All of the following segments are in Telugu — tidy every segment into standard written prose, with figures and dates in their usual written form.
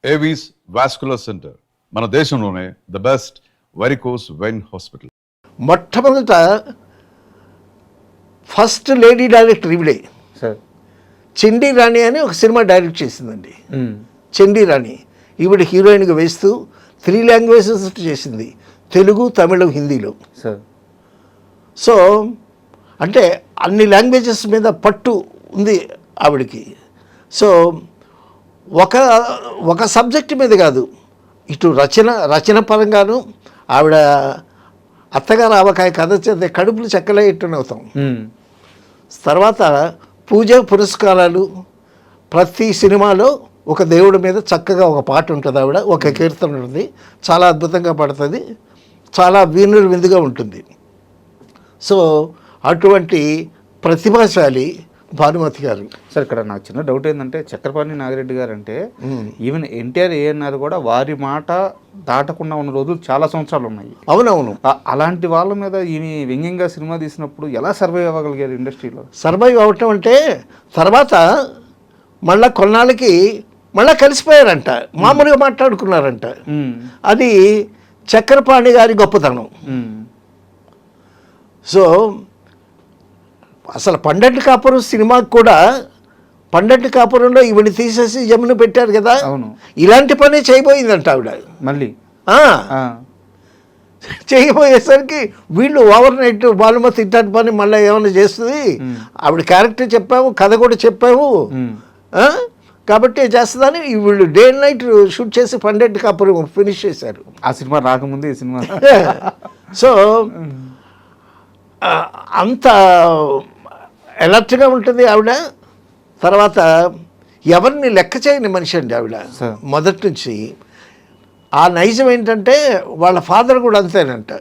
ఏవీస్ వాస్కులర్ సెంటర్ మన దేశంలోనే the best varicose vein hospital. మొట్టమొదట ఫస్ట్ లేడీ డైరెక్టర్ ఈవిడే. సార్ చండీ రాణి అని ఒక సినిమా డైరెక్ట్ చేసిందండి. చండీ రాణి ఈవిడ హీరోయిన్గా వేస్తూ 3 లాంగ్వేజెస్ చేసింది, తెలుగు, తమిళం, హిందీలో. సార్ సో అంటే అన్ని లాంగ్వేజెస్ మీద పట్టు ఉంది ఆవిడకి. సో ఒక సబ్జెక్ట్ మీద కాదు, ఇటు రచన పరంగాను ఆవిడ అత్తగారు ఆవకాయ కథ చేస్తే కడుపులు చెక్కలేట్టునవుతాం. తర్వాత పూజ పురస్కారాలు, ప్రతి సినిమాలో ఒక దేవుడి మీద చక్కగా ఒక పాట ఉంటుంది, ఆవిడ ఒక కీర్తన ఉంటుంది, చాలా అద్భుతంగా పడుతుంది, చాలా విందుగా ఉంటుంది. సో అటువంటి ప్రతిభాశాలి భానుమతి గారు. సార్ ఇక్కడ నాకు చిన్న డౌట్ ఏంటంటే, చక్రపాణి నాగిరెడ్డి గారు అంటే ఈవెన్ ఎన్టీఆర్ ఏఎన్ఆర్ కూడా వారి మాట దాటకుండా ఉన్న రోజులు చాలా సంవత్సరాలు ఉన్నాయి. అవునవును. అలాంటి వాళ్ళ మీద ఈయన వ్యంగ్యంగా సినిమా తీసినప్పుడు ఎలా సర్వైవ్ అవ్వగలిగారు ఇండస్ట్రీలో? సర్వైవ్ అవ్వటం అంటే తర్వాత మళ్ళా కొన్నాళ్ళకి మళ్ళా కలిసిపోయారంట, మామూలుగా మాట్లాడుకున్నారంట. అది చక్రపాణి గారి గొప్పతనం. సో అసలు పండంటి కాపురం సినిమాకి కూడా పండంటి కాపురంలో ఈవిని తీసేసి జమున పెట్టారు కదా. ఇలాంటి పని చేయబోయిందంట ఆవిడ. మళ్ళీ చేయబోయేసరికి వీళ్ళు ఓవర్ నైట్ భానుమతి ఇట్లాంటి పని మళ్ళీ ఏమైనా చేస్తుంది, ఆవిడ క్యారెక్టర్ చెప్పాము, కథ కూడా చెప్పాము కాబట్టి చేస్తుందని వీళ్ళు డే అండ్ నైట్ షూట్ చేసి పండంటి కాపురం ఫినిష్ చేశారు. ఆ సినిమా రాకముందు ఈ సినిమా. సో అంత అలర్ట్గా ఉంటుంది ఆవిడ. తర్వాత ఎవరిని లెక్క చేయని మనిషి అండి ఆవిడ మొదటి నుంచి. ఆ నైజం ఏంటంటే వాళ్ళ ఫాదర్ కూడా అంతేనంట.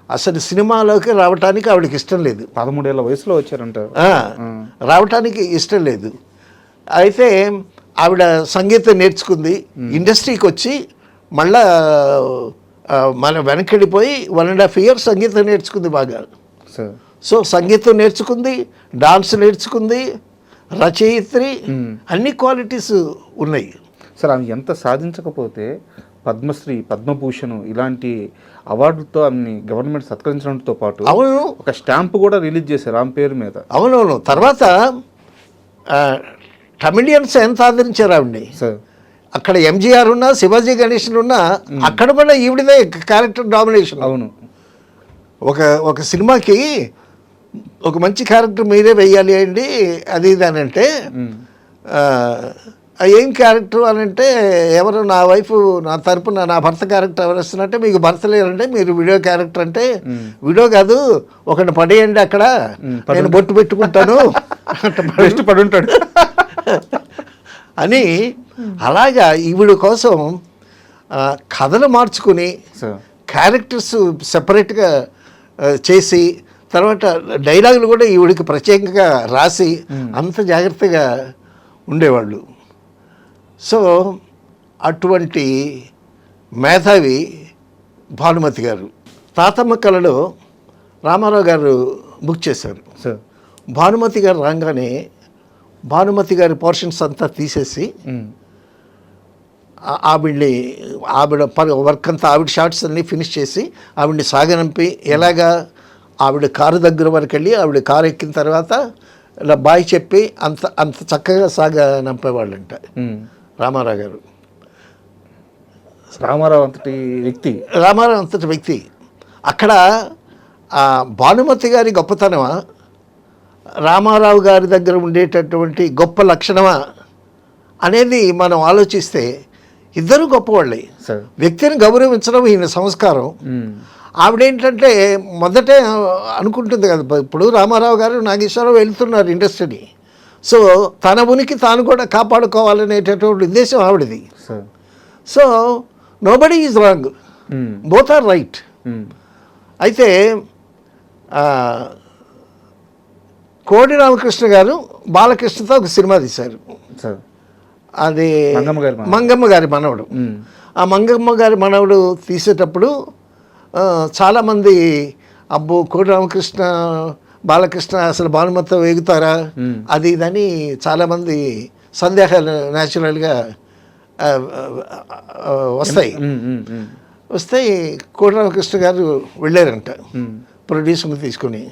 అసలు సినిమాలోకి రావటానికి ఆవిడకి ఇష్టం లేదు. 13 ఏళ్ల వయసులో వచ్చారంట. రావటానికి ఇష్టం లేదు. అయితే ఆవిడ సంగీతం నేర్చుకుంది, ఇండస్ట్రీకి వచ్చి మళ్ళా మనం వెనకెళ్ళిపోయి 1.5 years సంగీతం నేర్చుకుంది బాగా. సో సంగీతం నేర్చుకుంది, డాన్స్ నేర్చుకుంది, రచయిత్రి, అన్ని క్వాలిటీస్ ఉన్నాయి. సార్ ఆమె ఎంత సాధించకపోతే పద్మశ్రీ, పద్మభూషణ్ ఇలాంటి అవార్డులతో ఆమెని గవర్నమెంట్ సత్కరించడంతో పాటు అవును ఒక స్టాంపు కూడా రిలీజ్ చేశారు ఆమె పేరు మీద. అవునవును. తర్వాత కమెడియన్స్ ఎంత ఆదరించారు ఆవిడ్ని. అక్కడ ఎంజీఆర్ ఉన్నా, శివాజీ గణేషన్ ఉన్నా, అక్కడ కూడా ఈవిడిదే క్యారెక్టర్ డామినేషన్. అవును. ఒక సినిమాకి ఒక మంచి క్యారెక్టర్ మీరే వెయ్యాలి అండి అది ఇది అని అంటే, ఏం క్యారెక్టర్ అని అంటే, ఎవరు నా వైఫ్ నా తరపున నా భర్త క్యారెక్టర్ ఎవరు వస్తున్నట్టే, మీకు భర్త లేరంటే మీరు వీడియో క్యారెక్టర్ అంటే, వీడియో కాదు ఒకటి పడేయండి అక్కడ నేను బొట్టు పెట్టుకుంటాను బెస్ట్ పడి ఉంటాడు అని. అలాగా ఈవిడ కోసం కథలు మార్చుకుని క్యారెక్టర్స్ సెపరేట్గా చేసి, తర్వాత డైలాగులు కూడా ఈవిడికి ప్రత్యేకంగా రాసి అంత జాగ్రత్తగా ఉండేవాళ్ళు. సో అటువంటి మేధావి భానుమతి గారు. తాతమ్మ కళలో రామారావు గారు బుక్ చేశారు. భానుమతి గారు రాగానే భానుమతి గారి పోర్షన్స్ అంతా తీసేసి ఆవిడ వర్క్ అంతా ఆవిడ షార్ట్స్ అన్నీ ఫినిష్ చేసి ఆవిడ్ని సాగనంపి, ఎలాగా ఆవిడ కారు దగ్గర వరకు వెళ్ళి ఆవిడ కారు ఎక్కిన తర్వాత ఇలా బాయ్ చెప్పి అంత చక్కగా సాగనంపేవాళ్ళంట రామారావు గారు. రామారావు అంతటి వ్యక్తి. అక్కడ భానుమతి గారి గొప్పతనమా, రామారావు గారి దగ్గర ఉండేటటువంటి గొప్ప లక్షణమా అనేది మనం ఆలోచిస్తే ఇద్దరు గొప్పవాళ్ళే. వ్యక్తిని గౌరవించడం ఈయన సంస్కారం. ఆవిడేంటంటే మొదటే అనుకుంటుంది కదా, ఇప్పుడు రామారావు గారు నాగేశ్వరరావు వెళ్తున్నారు ఇండస్ట్రీని, సో తన ఉనికి తాను కూడా కాపాడుకోవాలనేటటువంటి ఉద్దేశం ఆవిడది. So nobody is wrong, both are right. అయితే కోడి రామకృష్ణ గారు బాలకృష్ణతో ఒక సినిమా తీశారు. అది మంగమ్మ గారి మనవడు. ఆ మంగమ్మ గారి మనవడు తీసేటప్పుడు చాలామంది అబ్బో కోడి రామకృష్ణ బాలకృష్ణ అసలు భానుమతితో వేగుతారా అది ఇదని చాలామంది సందేహాలు న్యాచురల్గా ఆ, వస్తాయి. వస్తే కోటరామకృష్ణ గారు వెళ్ళారంట ప్రొడ్యూసర్ని తీసుకుని.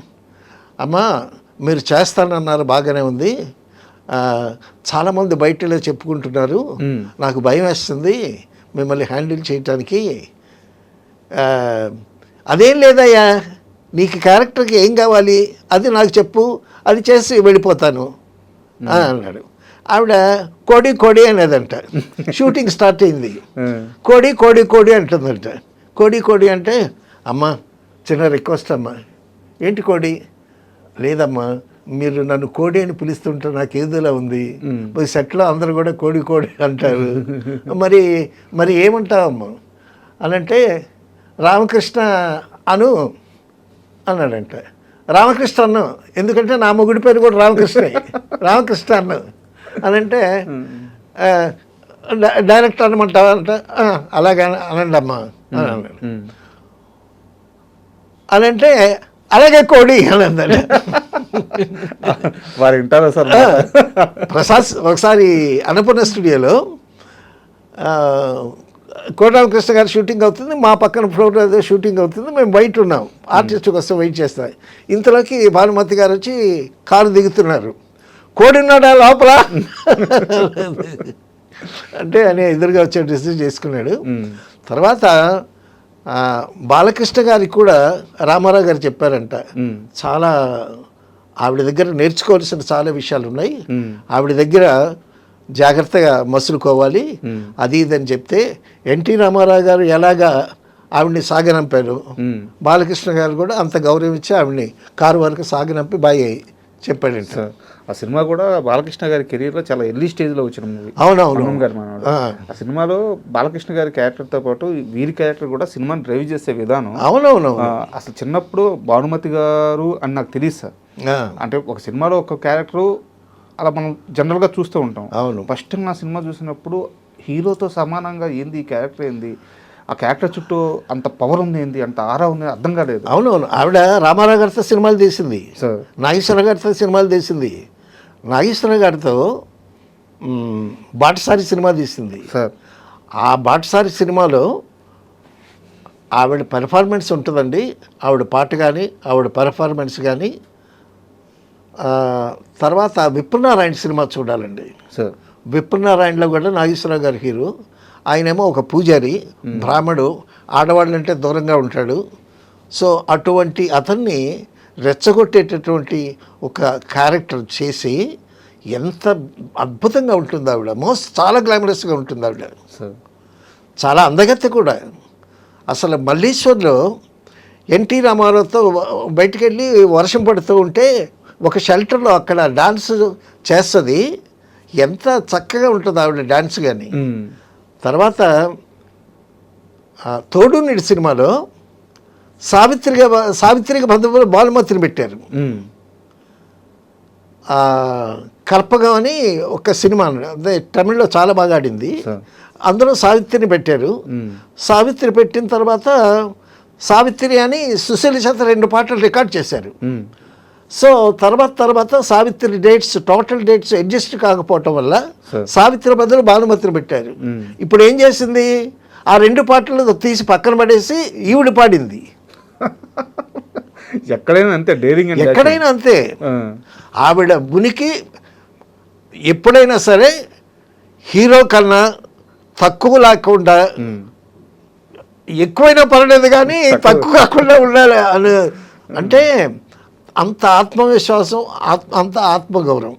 అమ్మా మీరు చేస్తానన్నారు, బాగానే ఉంది, చాలామంది బయటలో చెప్పుకుంటున్నారు, నాకు భయం వేస్తుంది మిమ్మల్ని హ్యాండిల్ చేయటానికి. అదేం లేదయ్యా, నీకు క్యారెక్టర్కి ఏం కావాలి అది నాకు చెప్పు, అది చేసి వెళ్ళిపోతాను అన్నాడు. ఆవిడ కోడి కోడి అనేదంట. షూటింగ్ స్టార్ట్ అయింది. కోడి కోడి కోడి అంటుందంట. కోడి కోడి అంటే, అమ్మా చిన్న రిక్వెస్ట్ అమ్మా. ఏంటి కోడి? లేదమ్మా, మీరు నన్ను కోడి అని పిలుస్తుంటే నాకు ఏదోలా ఉంది, మరి సెట్లో అందరూ కూడా కోడి కోడి అంటారు, మరి మరి ఏమంటావమ్మా అనంటే, రామకృష్ణ అను అన్నాడంట. రామకృష్ణ అన్ను, ఎందుకంటే నా మొగుడి పేరు కూడా రామకృష్ణ, రామకృష్ణ అన్ను అనంటే, డైరెక్ట్ అనమంటావా అంట. అలాగే అనండి అమ్మా అని అన్నాడు. అనంటే అలాగే కోడి అని అందండి. వారు వింటారా సార్? ప్రసాద్ ఒకసారి అన్నపూర్ణ స్టూడియోలో కోటరామకృష్ణ గారు షూటింగ్ అవుతుంది, మా పక్కన ఫ్లోర్ షూటింగ్ అవుతుంది, మేము బయట ఉన్నాం, ఆర్టిస్ట్ కోసం వెయిట్ చేస్తాం. ఇంతలోకి భానుమతి గారు వచ్చి కారు దిగుతున్నారు. కోడి ఉన్నాడా లోపల అంటే అని ఎదురుగా వచ్చే రిసీవ్ చేసుకున్నాడు. తర్వాత బాలకృష్ణ గారికి కూడా రామారావు గారు చెప్పారంట, చాలా ఆవిడ దగ్గర నేర్చుకోవాల్సిన చాలా విషయాలు ఉన్నాయి, ఆవిడ దగ్గర జాగ్రత్తగా మసులుకోవాలి అది ఇదని చెప్తే, ఎన్టీ రామారావు గారు ఎలాగా ఆవిడ్ని సాగనంపారు, బాలకృష్ణ గారు కూడా అంత గౌరవం ఇచ్చి ఆవిడ్ని కారు వరకు సాగనంపి బాయ్ చెప్పాడంట. ఆ సినిమా కూడా బాలకృష్ణ గారి కెరీర్లో చాలా ఎర్లీ స్టేజ్లో వచ్చిన మూవీ. అవునవును గారు మనవాడు. ఆ సినిమాలో బాలకృష్ణ గారి క్యారెక్టర్తో పాటు వీరి క్యారెక్టర్ కూడా సినిమాని డ్రైవ్ చేసే విధానం. అవునవును. అసలు చిన్నప్పుడు భానుమతి గారు అని నాకు తెలియదు సార్. అంటే ఒక సినిమాలో ఒక క్యారెక్టరు అలా మనం జనరల్గా చూస్తూ ఉంటాం. అవును. ఫస్ట్ టైం నా సినిమా చూసినప్పుడు హీరోతో సమానంగా ఏంది ఈ క్యారెక్టర్, ఏంది ఆ క్యారెక్టర్ చుట్టూ అంత పవర్ ఉంది, ఏంది అంత ఆరా ఉంది, అర్థం కాలేదు. అవునవును. ఆవిడ రామారావు గారితో సినిమాలు తీసింది, నాగేశ్వర గారితో సినిమాలు తీసింది, నాగేశ్వర గారితో బాటసారి సినిమా తీసింది సార్. ఆ బాటసారి సినిమాలో ఆవిడ పెర్ఫార్మెన్స్ ఉంటుందండి, ఆవిడ పాట కానీ ఆవిడ పెర్ఫార్మెన్స్ కానీ. తర్వాత విప్రనారాయణ సినిమా చూడాలండి. సార్ విప్రనారాయణలో కూడా నాగేశ్వరరావు గారి హీరో. ఆయనేమో ఒక పూజారి, బ్రాహ్మడు, ఆడవాళ్ళంటే దూరంగా ఉంటాడు. సో అటువంటి అతన్ని రెచ్చగొట్టేటటువంటి ఒక క్యారెక్టర్ చేసి ఎంత అద్భుతంగా ఉంటుంది ఆవిడ. చాలా గ్లామరస్గా ఉంటుంది ఆవిడ, చాలా అందగత్తె కూడా. అసలు మల్లీశ్వర్లో ఎన్టీ రామారావుతో బయటికి వెళ్ళి వర్షం పడుతూ ఉంటే ఒక షెల్టర్లో అక్కడ డాన్స్ చేస్తుంది, ఎంత చక్కగా ఉంటుంది ఆవిడ డాన్స్ కానీ. తర్వాత తోడు నీడి సినిమాలో సావిత్రిగా బంధువులు భానుమతిని పెట్టారు. కల్పగం అని ఒక సినిమా, అదే తమిళ్లో చాలా బాగా ఆడింది, అందులో సావిత్రిని పెట్టారు. సావిత్రి పెట్టిన తర్వాత సావిత్రి అని సుశీల చేత 2 పాటలు రికార్డ్ చేశారు. సో తర్వాత Savitri dates, total dates adjust కాకపోవటం వల్ల సావిత్రి బదులు భానుమతిని పెట్టారు. ఇప్పుడు ఏం చేసింది, ఆ 2 పాటలు తీసి పక్కన పడేసి ఈవిడ పాడింది. ఎక్కడైనా అంతే డేరింగ్, ఎక్కడైనా అంతే. ఆవిడ ఉనికి ఎప్పుడైనా సరే హీరో కన్నా తక్కువ లేకుండా, ఎక్కువైనా పర్లేదు కానీ తక్కువ కాకుండా ఉండాలి అని, అంటే అంత ఆత్మవిశ్వాసం, అంత ఆత్మగౌరవం.